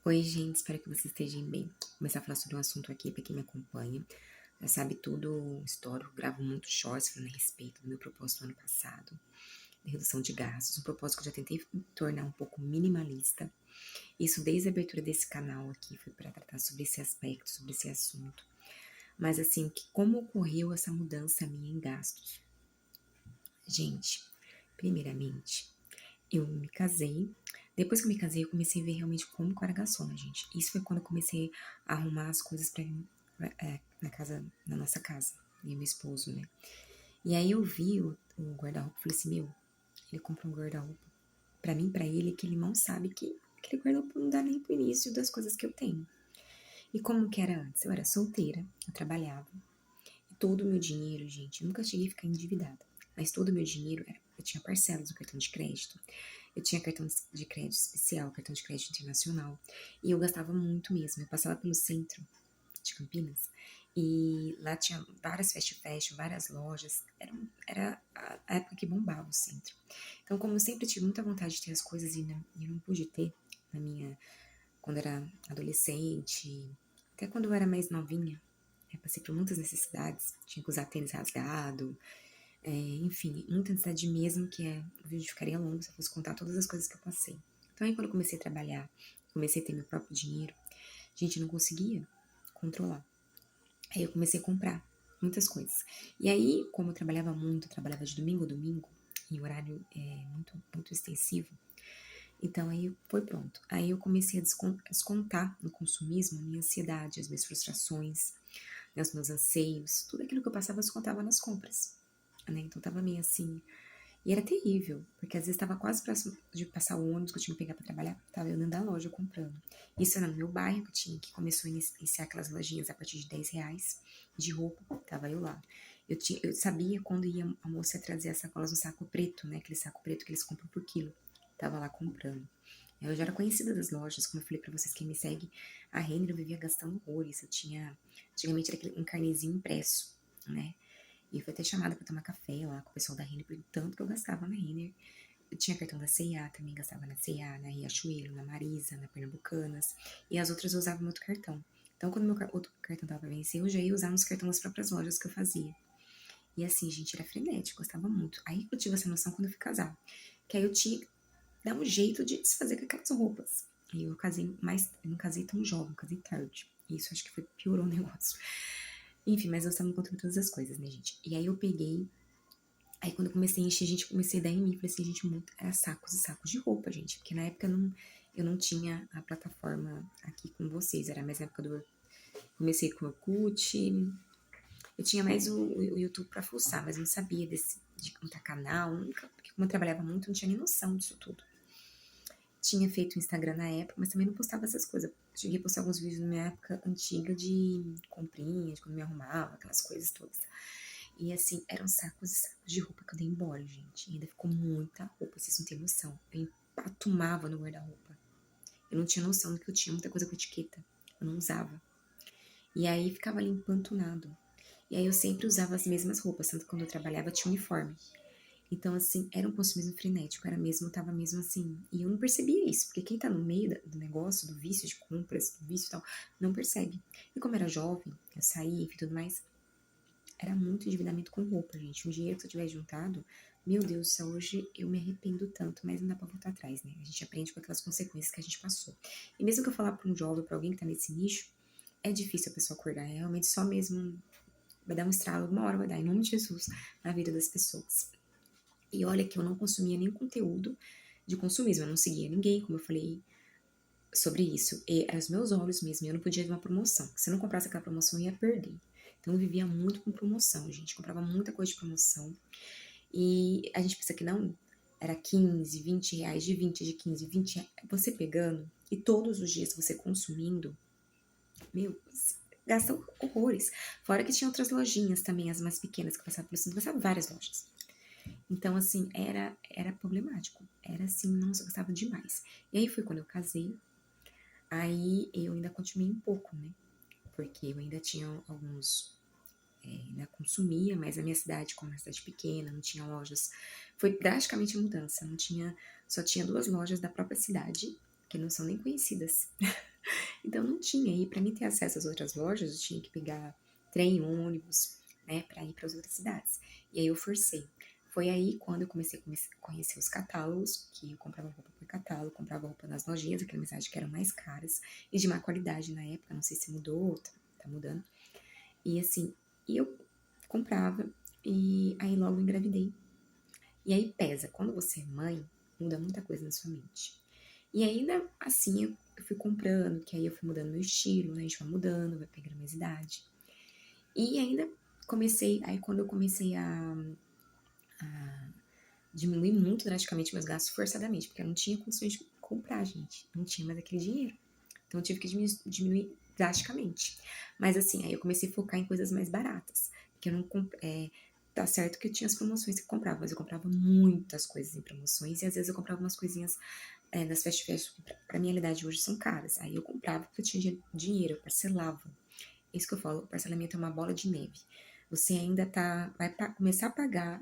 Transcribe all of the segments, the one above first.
Oi, gente, espero que vocês estejam bem. Vou começar a falar sobre um assunto aqui para quem me acompanha. Já sabe tudo o histórico, gravo muito shorts falando a respeito do meu propósito do ano passado, de redução de gastos, um propósito que eu já tentei me tornar um pouco minimalista. Isso desde a abertura desse canal aqui foi para tratar sobre esse aspecto, sobre esse assunto. Mas assim, como ocorreu essa mudança minha em gastos? Gente, primeiramente, eu me casei. Depois que eu me casei, eu comecei a ver realmente como que eu era gastona, gente. Isso foi quando eu comecei a arrumar as coisas na nossa casa, e meu esposo, né? E aí eu vi o guarda-roupa e falei assim, meu, ele comprou um guarda-roupa pra mim, pra ele, que ele mal sabe que aquele guarda-roupa não dá nem pro início das coisas que eu tenho. E como que era antes? Eu era solteira, eu trabalhava, e todo o meu dinheiro, gente, eu nunca cheguei a ficar endividada, mas todo o meu dinheiro eu tinha parcelas do cartão de crédito, eu tinha cartão de crédito especial, cartão de crédito internacional, e eu gastava muito mesmo. Eu passava pelo centro de Campinas e lá tinha várias fast fashion, várias lojas. Era a época que bombava o centro. Então, como eu sempre tive muita vontade de ter as coisas e não pude ter na minha quando era adolescente, até quando eu era mais novinha, eu passei por muitas necessidades. Tinha que usar tênis rasgado, enfim, muita necessidade mesmo, que o vídeo ficaria longo se eu fosse contar todas as coisas que eu passei. Então aí quando eu comecei a trabalhar, comecei a ter meu próprio dinheiro, gente, eu não conseguia controlar. Aí eu comecei a comprar muitas coisas. E aí, como eu trabalhava muito, eu trabalhava de domingo a domingo, em horário muito, muito extensivo, então aí foi pronto. Aí eu comecei a descontar no consumismo a minha ansiedade, as minhas frustrações, né, os meus anseios, tudo aquilo que eu passava eu descontava nas compras. Né? Então tava meio assim. E era terrível, porque às vezes estava quase próximo de passar o ônibus que eu tinha que pegar para trabalhar, tava eu dentro da loja comprando. Isso era no meu bairro que começou a iniciar aquelas lojinhas a partir de R$ 10 de roupa, tava eu lá. Eu sabia quando ia a moça ia trazer as sacolas no saco preto, né? Aquele saco preto que eles compram por quilo. Tava lá comprando. Eu já era conhecida das lojas, como eu falei pra vocês, quem me segue, a Renner eu vivia gastando horrores. Antigamente era um carnezinho impresso, né? E eu fui até chamada pra tomar café lá com o pessoal da Renner, por tanto que eu gastava na Renner. Eu tinha cartão da C&A, também gastava na C&A, na Riachuelo, na Marisa, na Pernambucanas. E as outras eu usava no outro cartão. Então, quando meu outro cartão tava pra vencer, eu já ia usar nos cartões das próprias lojas que eu fazia. E assim, gente, era frenético, gostava muito. Aí eu tive essa noção quando eu fui casar. Que aí eu tinha que dar um jeito de desfazer com aquelas roupas. E eu casei eu não casei tão jovem, casei tarde. E isso acho que piorou o negócio. Enfim, mas eu estava me contando todas as coisas, né, gente? E aí eu peguei. Aí quando eu comecei a encher, gente, comecei a dar em mim. Falei assim, gente, muito, era sacos e sacos de roupa, gente. Porque na época eu não tinha a plataforma aqui com vocês. Era mais na época do. Comecei com o Orkut. Eu tinha mais o YouTube pra fuçar, mas não sabia de montar canal. Nunca, porque como eu trabalhava muito, eu não tinha nem noção disso tudo. Tinha feito o Instagram na época, mas também não postava essas coisas. Cheguei a postar alguns vídeos na minha época antiga de comprinha, de quando me arrumava, aquelas coisas todas. E assim, eram sacos e sacos de roupa que eu dei embora, gente. E ainda ficou muita roupa, vocês não têm noção. Eu empatumava no guarda-roupa. Eu não tinha noção do que eu tinha muita coisa com etiqueta. Eu não usava. E aí ficava ali empantunado. E aí eu sempre usava as mesmas roupas, tanto que quando eu trabalhava tinha uniforme. Então, assim, era um consumismo frenético, eu tava mesmo assim. E eu não percebia isso, porque quem tá no meio do negócio, do vício de compras, do vício e tal, não percebe. E como eu era jovem, eu saía e tudo mais, era muito endividamento com roupa, gente. O dinheiro que eu tivesse juntado, meu Deus do céu, hoje eu me arrependo tanto, mas não dá pra voltar atrás, né? A gente aprende com aquelas consequências que a gente passou. E mesmo que eu falar pra um jovem, pra alguém que tá nesse nicho, é difícil a pessoa acordar. É realmente só mesmo. Vai dar um estralo, alguma hora vai dar, em nome de Jesus, na vida das pessoas. E olha que eu não consumia nem conteúdo de consumismo, eu não seguia ninguém, como eu falei sobre isso. E eram os meus olhos mesmo, e eu não podia ver uma promoção. Se eu não comprasse aquela promoção, eu ia perder. Então eu vivia muito com promoção, gente. Comprava muita coisa de promoção. E a gente pensa que não, era 15, 20 reais, de 20, de 15, 20 reais. Você pegando e todos os dias você consumindo, meu, gasta horrores. Fora que tinha outras lojinhas também, as mais pequenas que passavam pelo centro, passavam várias lojas. Então, assim, era problemático. Era assim, nossa, eu gostava demais. E aí foi quando eu casei. Aí eu ainda continuei um pouco, né? Porque eu ainda tinha alguns. Ainda consumia, mas a minha cidade, como uma cidade pequena, não tinha lojas. Foi drasticamente a mudança. Não tinha. Só tinha 2 lojas da própria cidade, que não são nem conhecidas. Então não tinha. E para mim ter acesso às outras lojas, eu tinha que pegar trem, ônibus, né, para ir para as outras cidades. E aí eu forcei. Foi aí quando eu comecei a conhecer os catálogos, que eu comprava roupa por catálogo, comprava roupa nas lojinhas, aquelas mensagens que eram mais caras e de má qualidade na época, não sei se mudou, tá mudando. E assim, eu comprava e aí logo engravidei. E aí pesa, quando você é mãe, muda muita coisa na sua mente. E ainda assim eu fui comprando, que aí eu fui mudando meu estilo, né? A gente vai mudando, vai pegando mais idade. E ainda comecei, aí quando eu comecei a diminuir muito drasticamente meus gastos forçadamente, porque eu não tinha condições de comprar, gente. Não tinha mais aquele dinheiro. Então eu tive que diminuir drasticamente. Mas assim, aí eu comecei a focar em coisas mais baratas. Que eu não tá certo que eu tinha as promoções que eu comprava, mas eu comprava muitas coisas em promoções e às vezes eu comprava umas coisinhas das fast fashion que pra minha realidade hoje são caras. Aí eu comprava porque eu tinha dinheiro, eu parcelava. É isso que eu falo, o parcelamento é uma bola de neve. Você ainda vai começar a pagar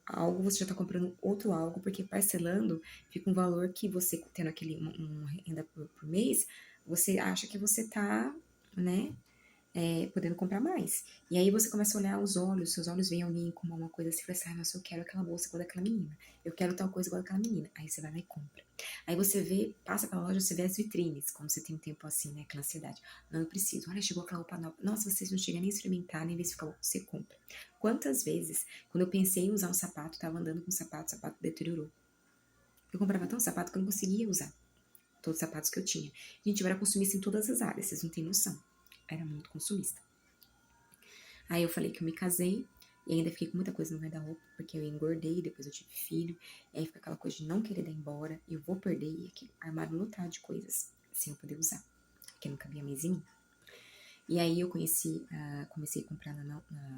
algo, você já está comprando outro algo, porque parcelando fica um valor que você, tendo uma renda por mês, você acha que você está, né, podendo comprar mais. E aí você começa a olhar os olhos, seus olhos veem alguém com uma coisa assim, você fala assim, nossa, eu quero aquela bolsa igual daquela menina, eu quero tal coisa igual daquela menina. Aí você vai lá e compra. Aí você vê, passa pela loja, você vê as vitrines, quando você tem um tempo assim, né, aquela ansiedade. Não, eu preciso. Olha, chegou aquela roupa nova. Nossa, vocês não chegam nem a experimentar, nem ver se fica bom. Você compra. Quantas vezes, quando eu pensei em usar um sapato, tava andando com um sapato, o sapato deteriorou. Eu comprava tão sapato que eu não conseguia usar todos os sapatos que eu tinha. Gente, eu era consumista em todas as áreas, vocês não têm noção. Era muito consumista. Aí eu falei que eu me casei e ainda fiquei com muita coisa no guarda-roupa, porque eu engordei, depois eu tive filho, e aí fica aquela coisa de não querer dar embora, eu vou perder, e aquele armário lotado de coisas, sem eu poder usar, porque não cabia mais em mim. E aí eu comecei a comprar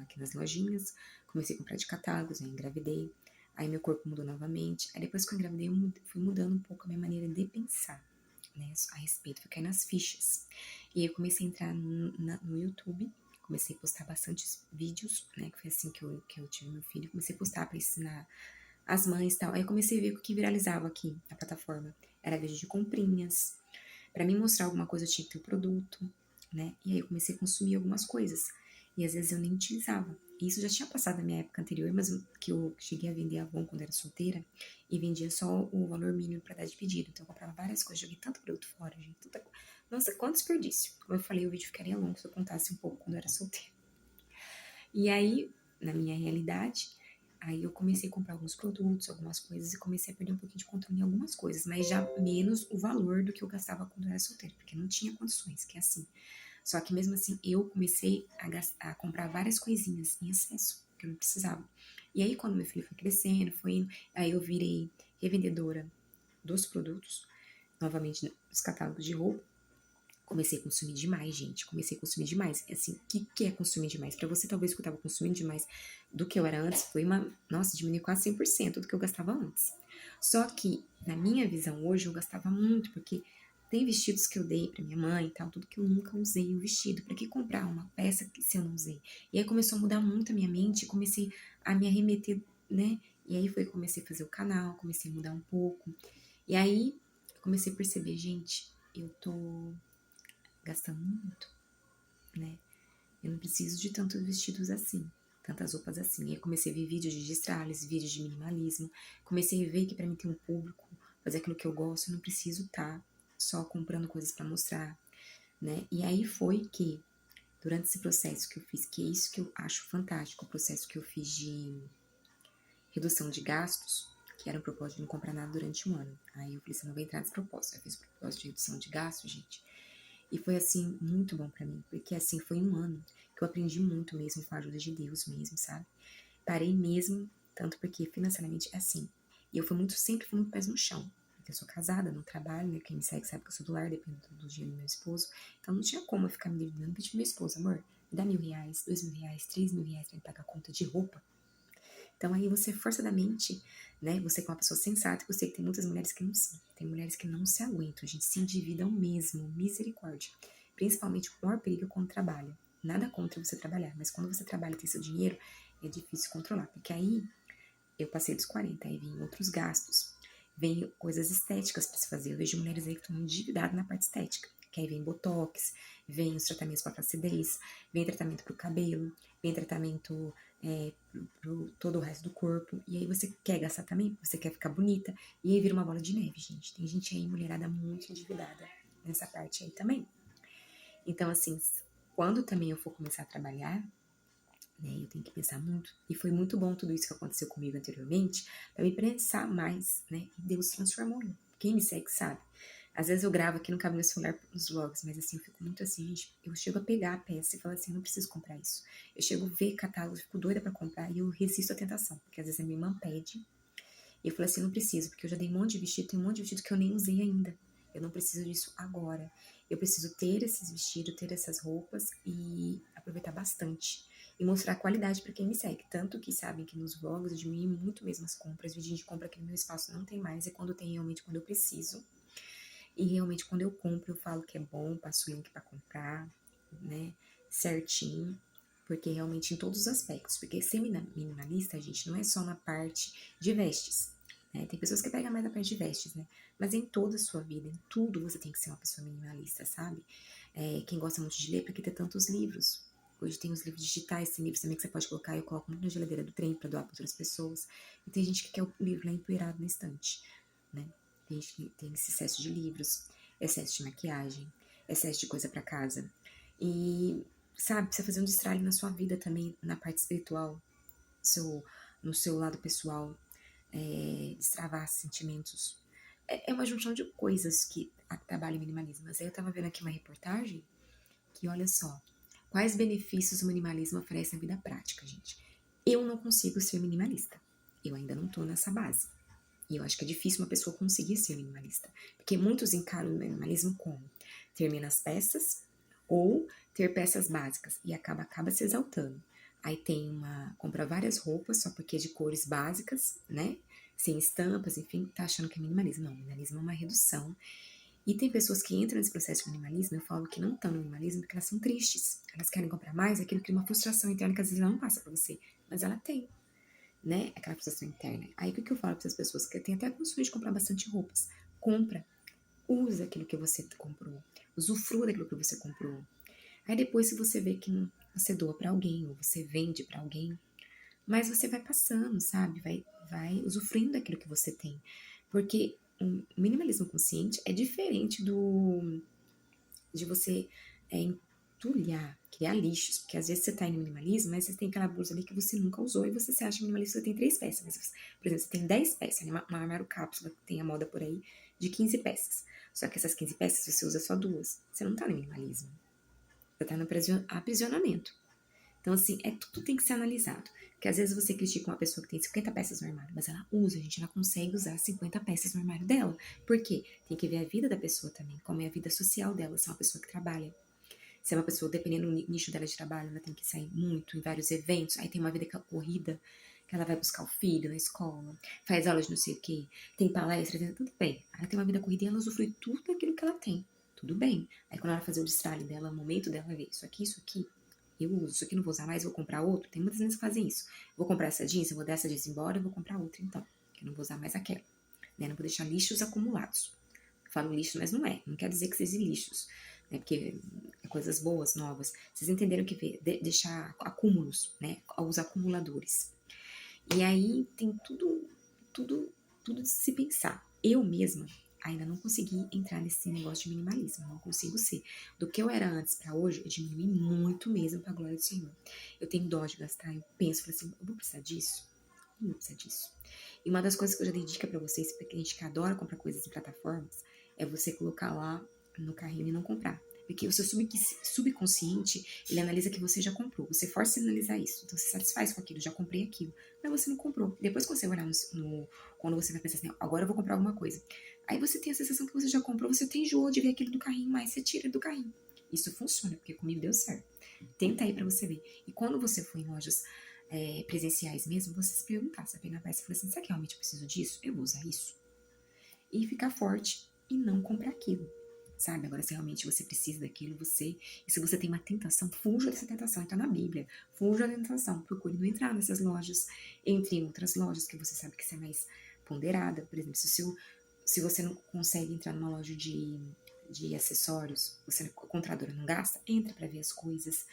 aqui nas lojinhas, comecei a comprar de catálogos, eu engravidei, aí meu corpo mudou novamente, aí depois que eu engravidei eu fui mudando um pouco a minha maneira de pensar, né, a respeito, fui caindo nas fichas. E aí eu comecei a entrar no YouTube, comecei a postar bastante vídeos, né, que foi assim que eu tive meu filho, comecei a postar para ensinar as mães e tal. Aí eu comecei a ver o que viralizava aqui na plataforma. Era vídeo de comprinhas, para mim mostrar alguma coisa eu tinha que ter o produto, né, e aí eu comecei a consumir algumas coisas, e às vezes eu nem utilizava. Isso já tinha passado na minha época anterior, mas que eu cheguei a vender Avon quando era solteira, e vendia só o valor mínimo para dar de pedido. Então eu comprava várias coisas, joguei tanto produto fora, gente. Nossa, quanto desperdício. Como eu falei, o vídeo ficaria longo se eu contasse um pouco quando eu era solteira. E aí, na minha realidade, aí eu comecei a comprar alguns produtos, algumas coisas, e comecei a perder um pouquinho de controle em algumas coisas, mas já menos o valor do que eu gastava quando eu era solteira, porque não tinha condições, que é assim. Só que mesmo assim, eu comecei a comprar várias coisinhas em excesso, que eu não precisava. E aí, quando meu filho foi crescendo, foi indo, aí eu virei revendedora dos produtos, novamente nos catálogos de roupa. Comecei a consumir demais, gente. Comecei a consumir demais. Assim, o que é consumir demais? Pra você, talvez, que eu tava consumindo demais do que eu era antes, foi nossa, diminuiu quase 100% do que eu gastava antes. Só que, na minha visão hoje, eu gastava muito, porque tem vestidos que eu dei pra minha mãe e tal, tudo que eu nunca usei o vestido. Pra que comprar uma peça se eu não usei? E aí começou a mudar muito a minha mente, comecei a me arremeter, né? E aí foi que comecei a fazer o canal, comecei a mudar um pouco. E aí, eu comecei a perceber, gente, eu tô gastando muito, né? Eu não preciso de tantos vestidos assim, tantas roupas assim. E aí comecei a ver vídeos de destralhes, vídeos de minimalismo. Comecei a ver que para mim ter um público, fazer aquilo que eu gosto, eu não preciso estar só comprando coisas para mostrar, né? E aí foi que, durante esse processo que eu fiz, que é isso que eu acho fantástico, o processo que eu fiz de redução de gastos, que era o propósito de não comprar nada durante um ano. Aí eu falei assim, não vou entrar nesse propósito. Eu fiz o propósito de redução de gastos, gente. E foi, assim, muito bom pra mim, porque, assim, foi um ano que eu aprendi muito mesmo com a ajuda de Deus mesmo, sabe? Parei mesmo, tanto porque financeiramente é assim. E eu sempre fui muito pés no chão, porque eu sou casada, não trabalho, né? Quem me segue sabe que eu sou do lar, dependo do dinheiro do meu esposo. Então não tinha como eu ficar me endividando, pedir pro meu esposo, amor, me dá R$ 1.000, R$ 2.000, R$ 3.000 pra me pagar a conta de roupa. Então aí você forçadamente, né, você que é uma pessoa sensata, eu sei que tem muitas mulheres que não são. Tem mulheres que não se aguentam, a gente se endividam mesmo, misericórdia. Principalmente o maior perigo é quando trabalha. Nada contra você trabalhar, mas quando você trabalha e tem seu dinheiro, é difícil controlar. Porque aí eu passei dos 40, aí vem outros gastos, vem coisas estéticas para se fazer. Eu vejo mulheres aí que estão endividadas na parte estética. que aí vem botox, vem os tratamentos para flacidez, vem tratamento para o cabelo, vem tratamento pro todo o resto do corpo, e aí você quer gastar também, você quer ficar bonita, e aí vira uma bola de neve, gente. Tem gente aí, mulherada, muito endividada nessa parte aí também. Então, assim, quando também eu for começar a trabalhar, né, eu tenho que pensar muito, e foi muito bom tudo isso que aconteceu comigo anteriormente, para me pensar mais, né, e Deus transformou. Quem me segue sabe. Às vezes eu gravo aqui no caminho do celular nos vlogs, mas assim, eu fico muito assim, gente, eu chego a pegar a peça e falar assim, eu não preciso comprar isso. Eu chego a ver catálogo, fico doida para comprar e eu resisto à tentação, porque às vezes a minha irmã pede, e eu falo assim, eu não preciso, porque eu já dei um monte de vestido, tem um monte de vestido que eu nem usei ainda. Eu não preciso disso agora. Eu preciso ter esses vestidos, ter essas roupas e aproveitar bastante. E mostrar qualidade para quem me segue. Tanto que sabem que nos vlogs eu diminui muito mesmo as compras. Vídeo de compra aqui no meu espaço não tem mais. É quando tem realmente quando eu preciso. E realmente quando eu compro, eu falo que é bom, passo o link para comprar, né? Certinho. Porque realmente em todos os aspectos. Porque ser minimalista, gente, não é só na parte de vestes. Né? Tem pessoas que pegam mais na parte de vestes, né? Mas em toda a sua vida, em tudo, você tem que ser uma pessoa minimalista, sabe? Quem gosta muito de ler, para que ter tantos livros? Hoje tem os livros digitais, tem livros também que você pode colocar. Eu coloco muito na geladeira do trem para doar para outras pessoas. E tem gente que quer o livro lá empoeirado na estante, né? Tem gente que tem esse excesso de livros, excesso de maquiagem, excesso de coisa para casa. E, sabe, precisa fazer um destralhe na sua vida também, na parte espiritual, no seu lado pessoal, destravar sentimentos. É uma junção de coisas que trabalha o minimalismo. Mas aí eu tava vendo aqui uma reportagem que, olha só, quais benefícios o minimalismo oferece na vida prática, gente. Eu não consigo ser minimalista. Eu ainda não tô nessa base. E eu acho que é difícil uma pessoa conseguir ser minimalista. Porque muitos encaram o minimalismo como ter menos peças ou ter peças básicas. E acaba se exaltando. Aí compra várias roupas só porque é de cores básicas, né? Sem estampas, enfim, tá achando que é minimalismo. Não, minimalismo é uma redução. E tem pessoas que entram nesse processo de minimalismo, eu falo que não estão no minimalismo porque elas são tristes. Elas querem comprar mais, aquilo cria uma frustração interna que às vezes ela não passa pra você, mas ela tem, né? Aquela frustração interna. Aí o que eu falo para essas pessoas que têm até condições de comprar bastante roupas? Compra, usa aquilo que você comprou, usufrua daquilo que você comprou. Aí depois, se você vê que você doa para alguém ou você vende para alguém, mas você vai passando, sabe? Vai usufruindo daquilo que você tem. Porque o minimalismo consciente é diferente de você entulhar, criar lixos. Porque às vezes você tá em minimalismo, mas você tem aquela blusa ali que você nunca usou e você se acha minimalista, você tem 3 peças. Mas, por exemplo, você tem 10 peças, né? Um armário cápsula que tem a moda por aí de 15 peças. Só que essas 15 peças você usa só 2. Você não tá no minimalismo. Você tá no aprisionamento. Então, assim, tudo tem que ser analisado. Porque às vezes você critica uma pessoa que tem 50 peças no armário, mas ela usa, a gente, ela consegue usar 50 peças no armário dela. Por quê? Tem que ver a vida da pessoa também, como é a vida social dela, se é uma pessoa que trabalha. Se é uma pessoa, dependendo do nicho dela de trabalho, ela tem que sair muito em vários eventos, aí tem uma vida corrida, que ela vai buscar o filho na escola, faz aula de não sei o quê, tem palestra, tudo bem. Ela tem uma vida corrida e ela usufrui tudo daquilo que ela tem. Tudo bem. Aí quando ela fazer o destralhe dela, o momento dela ver isso aqui, eu uso, isso aqui não vou usar mais, vou comprar outro. Tem muitas vezes que fazem isso. Vou comprar essa jeans, eu vou dar essa jeans embora, eu vou comprar outra então, que eu não vou usar mais aquela. Né? Não vou deixar lixos acumulados. Eu falo lixo, mas não quer dizer que sejam lixos, né? Porque é coisas boas, novas. Vocês entenderam que deixar acúmulos, né? Os acumuladores. E aí tem tudo de se pensar. Eu mesma ainda não consegui entrar nesse negócio de minimalismo, não consigo ser. Do que eu era antes para hoje, eu diminui muito mesmo pra glória do Senhor. Eu tenho dó de gastar, eu penso, falo assim, eu vou precisar disso? Não vou precisar disso. E uma das coisas que eu já dei dica pra vocês, pra gente que adora comprar coisas em plataformas, é você colocar lá no carrinho e não comprar. Porque o seu subconsciente, ele analisa que você já comprou. Você força a analisar isso. Então, você se satisfaz com aquilo, já comprei aquilo. Mas você não comprou. Depois que você olhar quando você vai pensar assim, agora eu vou comprar alguma coisa. Aí você tem a sensação que você já comprou, você tem enjoo de ver aquilo do carrinho, mas você tira do carrinho. Isso funciona, porque comigo deu certo. Tenta aí pra você ver. E quando você for em lojas presenciais mesmo, você se perguntar, você pegar a peça e falar assim, será que realmente eu preciso disso? Eu vou usar isso? E ficar forte e não comprar aquilo. Sabe? Agora, se realmente você precisa daquilo, e se você tem uma tentação, fuja dessa tentação. Então, na Bíblia, fuja da tentação. Procure não entrar nessas lojas, entre em outras lojas que você sabe que você é mais ponderada. Por exemplo, se você não consegue entrar numa loja de acessórios, você compradora não gasta, entra pra ver as coisas.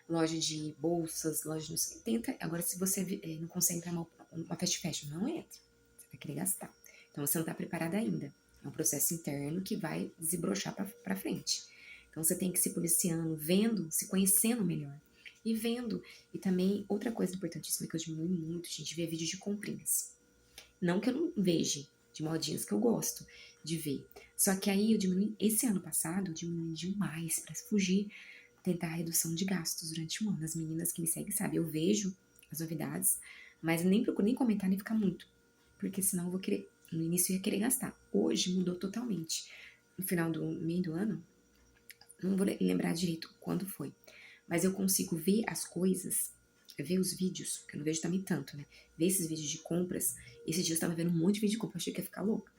Loja de bolsas, loja de não sei, tenta. Agora, se você não consegue entrar uma fast fashion, não entra. Você vai querer gastar. Então, você não tá preparada ainda. É um processo interno que vai desabrochar pra frente. Então, você tem que ir se policiando, vendo, se conhecendo melhor. E vendo. E também, outra coisa importantíssima que eu diminui muito, gente, ver vídeo de comprinhas. Não que eu não veja de modinhas que eu gosto de ver. Só que aí eu diminui, esse ano passado, eu diminui demais pra fugir, tentar a redução de gastos durante o ano. As meninas que me seguem sabem, eu vejo as novidades, mas nem procuro nem comentar nem ficar muito, porque senão eu vou querer, no início eu ia querer gastar. Hoje mudou totalmente. No final do meio do ano, não vou lembrar direito quando foi, mas eu consigo ver as coisas, ver os vídeos, que eu não vejo também tanto, né? Ver esses vídeos de compras. Esses dias eu tava vendo um monte de vídeo de compra, eu achei que ia ficar louca,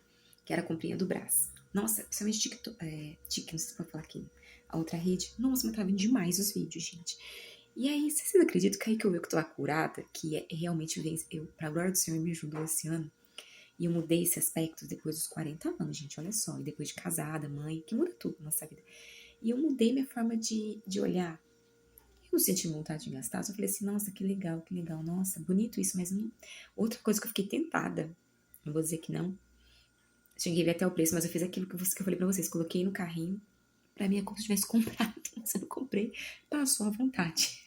que era a comprinha do Brás. Nossa, principalmente TikTok, Tik, não sei se pode falar aqui, a outra rede. Nossa, mas tava vendo demais os vídeos, gente. E aí, vocês acreditam que aí que eu vi que eu tô curada, que realmente eu, pra glória do Senhor, me ajudou esse ano. E eu mudei esse aspecto depois dos 40 anos, gente, olha só. E depois de casada, mãe, que muda tudo na nossa vida. E eu mudei minha forma de olhar. Eu não senti vontade de gastar, só falei assim, nossa, que legal, nossa, bonito isso, mas não... Outra coisa que eu fiquei tentada, não vou dizer que não, cheguei a ver até o preço, mas eu fiz aquilo que eu falei pra vocês, coloquei no carrinho, pra mim é como se eu tivesse comprado, mas eu não comprei, passou à vontade.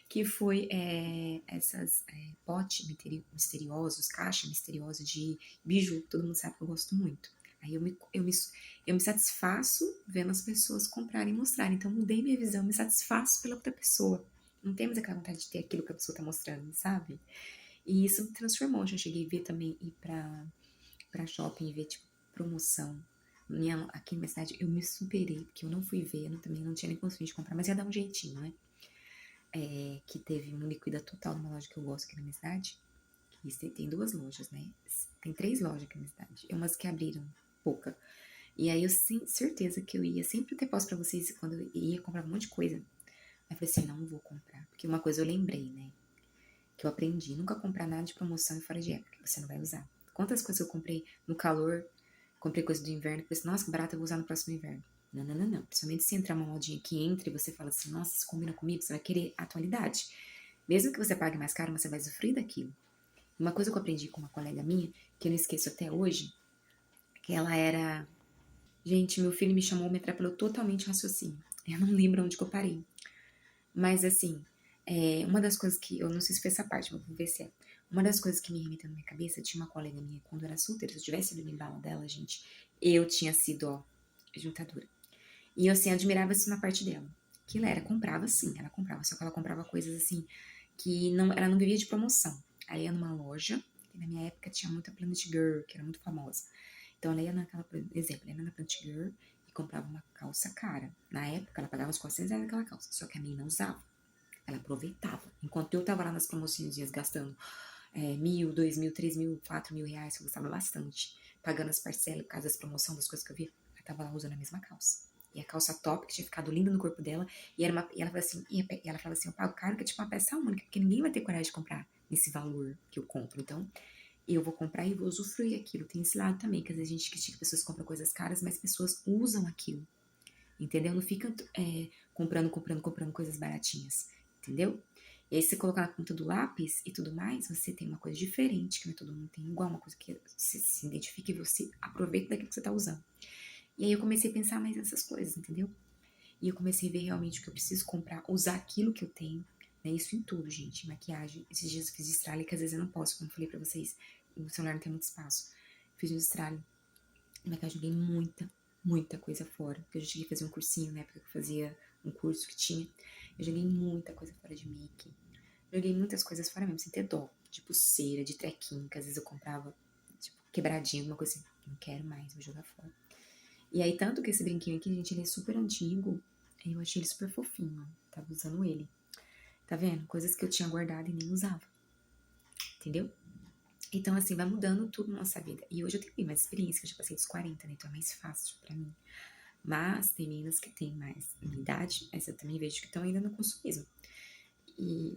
Que foi essas potes misteriosos, caixa misteriosa de biju, todo mundo sabe que eu gosto muito. Aí eu me satisfaço vendo as pessoas comprarem e mostrarem. Então mudei minha visão, me satisfaço pela outra pessoa. Não temos aquela vontade de ter aquilo que a pessoa tá mostrando, sabe? E isso me transformou. Já cheguei a ver também, ir pra shopping e ver, tipo, promoção. Aqui na minha cidade eu me superei, porque eu não fui ver, eu também não tinha nem condições de comprar, mas ia dar um jeitinho, né? Que teve um liquida total numa loja que eu gosto aqui na minha cidade. Que tem 2 lojas, né? Tem 3 lojas aqui na minha cidade. É umas que abriram pouca. E aí eu tenho certeza que eu ia sempre ter posto pra vocês quando eu ia comprar um monte de coisa. Aí eu falei assim, não vou comprar. Porque uma coisa eu lembrei, né? Que eu aprendi. Nunca comprar nada de promoção e fora de época, que você não vai usar. Quantas coisas eu comprei no calor, comprei coisa do inverno, pensei, nossa, que barato, eu vou usar no próximo inverno. Não, não, não, não. Principalmente se entrar uma modinha que entre e você fala assim, nossa, isso combina comigo, você vai querer atualidade. Mesmo que você pague mais caro, você vai sofrer daquilo. Uma coisa que eu aprendi com uma colega minha, que eu não esqueço até hoje, que ela era... Gente, meu filho me chamou, me atrapalhou totalmente o raciocínio. Eu não lembro onde que eu parei. Mas, assim, uma das coisas que... Eu não sei se foi essa parte, mas vou ver se é. Uma das coisas que me remeteu na minha cabeça, tinha uma colega minha, quando eu era solteira, se eu tivesse ido no embalo dela, gente, eu tinha sido, ó, juntadora. E eu, assim, admirava isso na parte dela. Que ela comprava sim, ela comprava. Só que ela comprava coisas, assim, que não, ela não vivia de promoção. Aí ia numa loja, que na minha época tinha muita Planet Girl, que era muito famosa. Então ela ia naquela, por exemplo, ela ia na Planet Girl e comprava uma calça cara. Na época ela pagava uns 400 reais naquela calça, só que a menina usava. Ela aproveitava. Enquanto eu tava lá nas promoções gastando 1.000, 2.000, 3.000, 4.000 reais, que eu gostava bastante, pagando as parcelas por causa das promoções, das coisas que eu via, ela tava lá usando a mesma calça. E a calça top, que tinha ficado linda no corpo dela, e ela falava assim, eu pago caro, que é tipo uma peça única, porque ninguém vai ter coragem de comprar nesse valor que eu compro. Então, eu vou comprar e vou usufruir aquilo. Tem esse lado também, que às vezes a gente critica que pessoas compram coisas caras, mas pessoas usam aquilo. Entendeu? Não fica comprando coisas baratinhas. Entendeu? E aí, se você colocar na ponta do lápis e tudo mais, você tem uma coisa diferente, que não é todo mundo tem igual, uma coisa que você se identifica e você aproveita daquilo que você tá usando. E aí eu comecei a pensar mais nessas coisas, entendeu? E eu comecei a ver realmente o que eu preciso comprar, usar aquilo que eu tenho, né? Isso em tudo, gente. Maquiagem. Esses dias eu fiz estralha, que às vezes eu não posso, como eu falei pra vocês, o celular não tem muito espaço. Fiz um estralho. Na maquiagem eu joguei muita coisa fora. Porque eu já cheguei a fazer um cursinho na época que eu fazia um curso que tinha. Eu joguei muita coisa fora de make. Joguei muitas coisas fora mesmo, sem ter dó. De pulseira, de trequinho, que às vezes eu comprava, tipo, quebradinho, alguma coisa assim. Não quero mais, vou jogar fora. E aí, tanto que esse brinquinho aqui, gente, ele é super antigo. Eu achei ele super fofinho. Tava usando ele. Tá vendo? Coisas que eu tinha guardado e nem usava. Entendeu? Então, assim, vai mudando tudo na nossa vida. E hoje eu tenho bem mais experiência, que eu já passei dos 40, né? Então é mais fácil pra mim. Mas tem meninas que têm mais idade, mas eu também vejo que estão ainda no consumismo. E